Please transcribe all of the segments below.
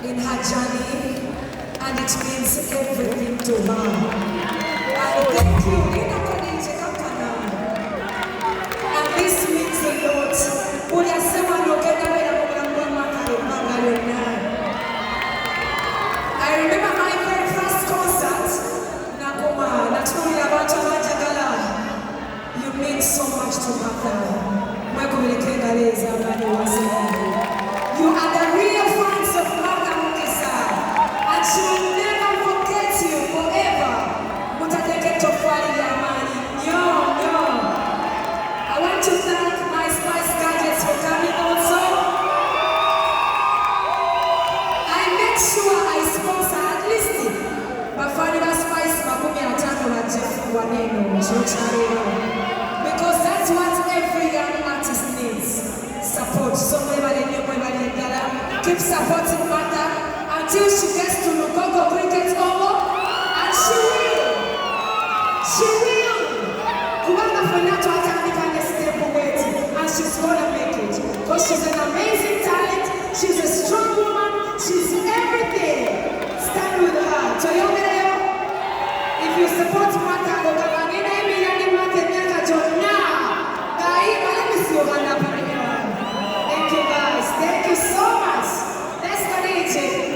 in her journey, and it means everything to her. And thank you. And this means a lot. I remember my very first concert. You mean so much to Martha. You are the real fans of Martha Mukisa, and she will never forget you forever. I want to thank my Spice Gadgets for coming also. I make sure I sponsor at least Bafaniba Spice Makumi Atano na Jeff Waneno because that's what every young artist needs. Support. So keep supporting Martha until she gets to Lugogo Cricket Omo, and she will. Kubanga Fenato Atani step away, and she's gonna make it because she's an amazing talent. She's a strong woman. She's everything. Stand with her. Toyomeo, if you support Martha, thank you guys. Thank you so much. Let's manage it.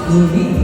We'll be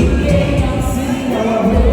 Yeah, I'm singing our way.